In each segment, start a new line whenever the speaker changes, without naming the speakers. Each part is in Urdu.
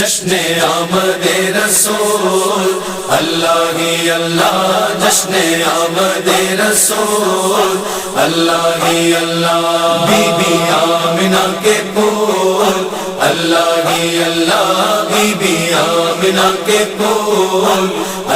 جشن آمد رسول اللہ ہی اللہ، جشن آمد رسول اللہ ہی اللہ، بی بی آمنہ کے پھول اللہ ہی اللہ، بی بی آمنہ کے پھول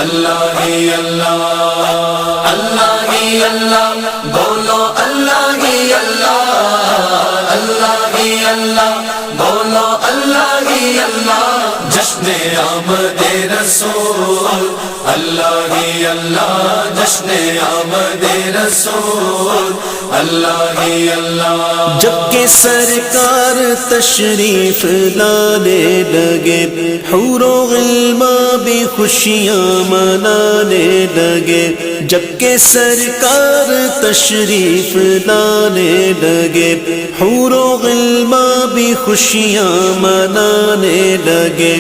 اللہ ہی اللہ، اللہ ہی اللہ، بولو اللہ ہی اللہ، اللہ ہی اللہ، بولو اللہ ہی اللہ، جشن آمد رسول اللہ ہی اللہ، جشن آمد رسول اللہ ہی اللہ۔
جب کہ سرکار تشریف لانے لگے، حور و غلمان بھی خوشیاں منانے لگے، جب کہ سرکار تشریف لانے لگے، حور و غلمان بھی خوشیاں منانے لگے،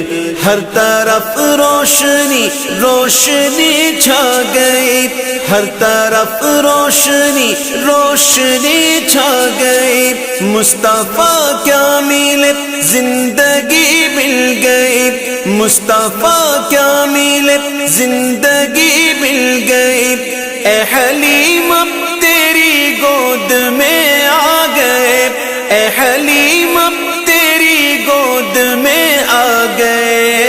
ہر طرف روشنی روشنی چھا گئی، ہر طرف روشنی روشنی چھا گئی، مصطفیٰ کیا ملے زندگی مل گئی، مصطفیٰ کیا ملے زندگی مل گئی، اے حلیم اب تیری گود میں آ گئے، اے حلیم اب تیری گود میں آ گئے،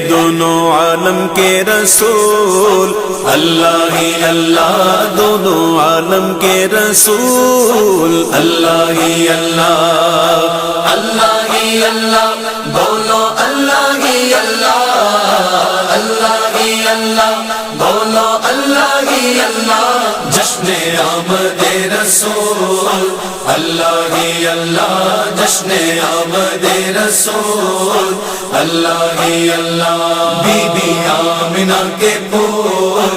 دونوں عالم کے رسول اللہ ہی اللہ، دونوں عالم کے رسول
اللہ ہی اللہ، اللہ ہی اللہ، بولو اللہ ہی اللہ، اللہ ہی اللہ، بولو اللہ ہی اللہ، جشن آمد رسول اللہ ہی اللہ، جشن آمد رسول اللہ ہی اللہ، بی بی آمنہ کے پھول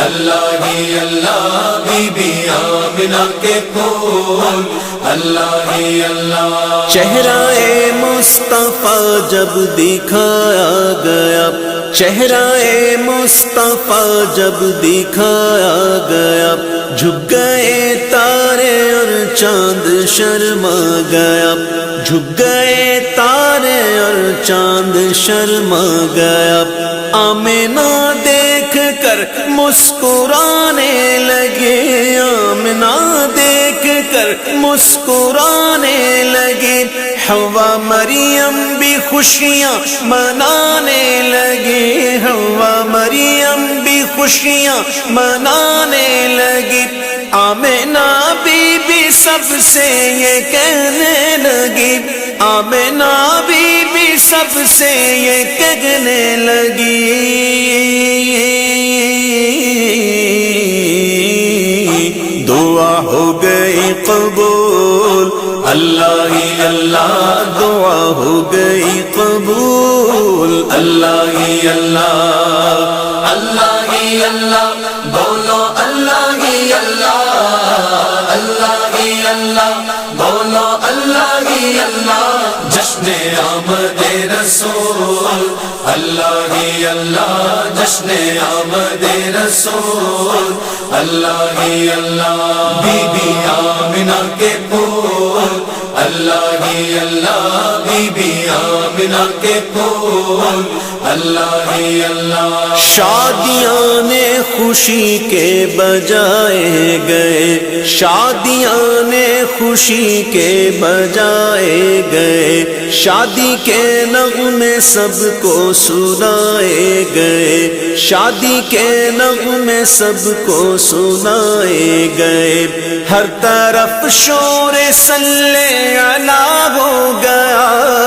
اللہ ہی اللہ، بی بی آمنہ کے پھول اللہ ہی اللہ۔
چہرہ مصطفیٰ جب دکھایا گیا، چہرہ مصطفیٰ جب دکھایا گیا، جھک گئے تارے اور چاند شرما گیا، جھک گئے تارے اور چاند شرما گیا، آمنہ دیکھ کر مسکرانے لگے، آمنہ دیکھ کر مسکرانے لگے، حوا مریم بھی خوشیاں منانے لگی، حوا مریم بھی خوشیاں منانے لگی، آمنہ بی بی سب سے یہ کہنے لگی، آمنہ بی بی سب سے یہ کہنے لگی، دعا ہو گئی قبول اللہ ہی اللہ، دعا ہو گئی قبول
اللہ ہی اللہ، اللہ ہی اللہ، بولو اللہ ہی اللہ، اللہ ہی اللہ، بولو اللہ ہی اللہ، جشن آمد رسول اللہ ہی اللہ، جشن آمد رسول اللہ ہی اللہ، بی بی آمنہ کے پھول اللہ ہی اللہ، بی بی آمنہ کے پھول اللہ ہی اللہ۔
شادیاں نے خوشی کے بجائے گئے، شادیاں نے خوشی کے بجائے گئے، شادی کے نغمے سب کو سنائے گئے، شادی کے نغمے سب کو سنائے گئے، ہر طرف شور صلی علی ہو گیا،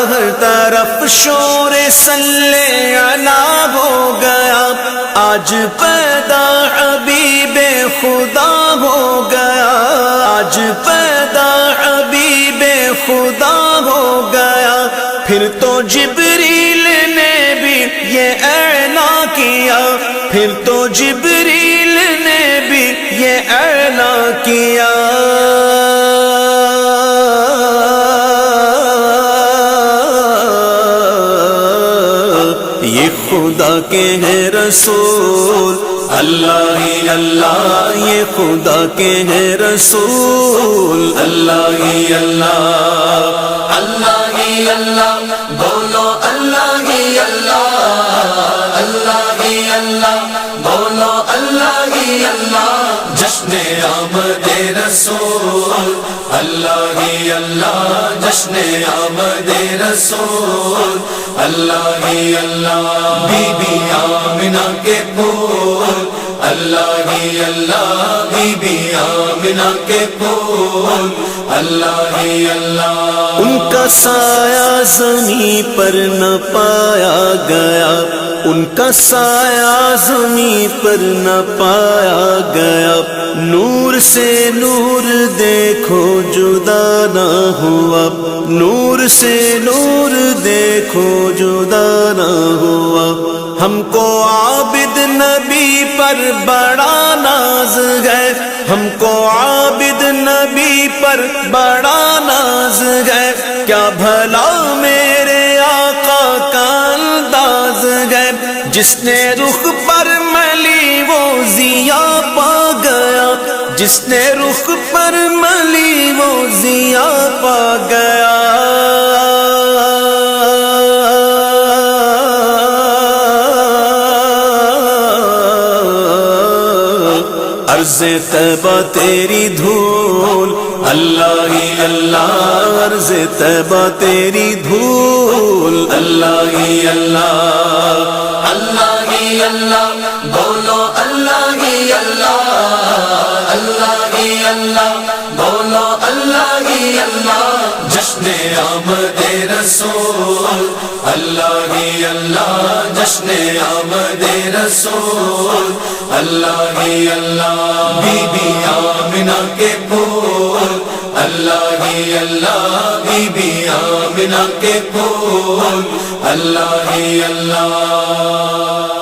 ہر طرف شور صلی علی ہو گیا، آج پیدا حبیب خدا ہو گیا، آج پیدا حبیب خدا ہو گیا، پھر تو جبریل نے بھی یہ اعلان کیا، پھر تو جبریل نے بھی یہ اعلان کیا، یہ خدا کے ہیں رسول
اللہ ہی اللہ
یہ خدا کے ہیں رسول
اللہ ہی اللہ اللہ ہی اللہ بولو اللہ ہی اللہ اللہ ہی اللہ بولو اللہ ہی اللہ جشن آمد رسول اللہ ہی اللہ جشن آمد رسول اللہ ہی اللہ بی بی آمنہ کے پھول اللہ ہی اللہ بی بی آمنہ کے پھول اللہ ہی اللہ
ان کا سایہ زمین پر نہ پایا گیا ان کا سایہ زمین پر نہ پایا گیا نور سے نور دیکھو جدا نہ ہوا نور سے نور دیکھو جدا نہ ہوا ہم کو عابد نبی پر بڑا ناز ہے ہم کو عابد نبی پر بڑا ناز ہے کیا بھلا میرے آقا کا انداز ہے جس نے رخ پر ملی وہ ضیا پا گیا جس نے رخ پر ملی وہ ضیا پا گیا عرض طیبہ تیری دھول
اللہ ہی اللہ
عرض طیبہ تیری دھول
اللہ ہی اللہ اللہ ہی اللہ بولو اللہ ہی اللہ اللہ ہی اللہ بولو اللہ ہی اللہ جشن آمد رسول اللہ ہی اللہ جشن آمد رسول اللہ ہی اللہ بی بی آمنہ کے پھول اللہ ہی اللہ بی بی آمنہ کے پھول اللہ ہی اللہ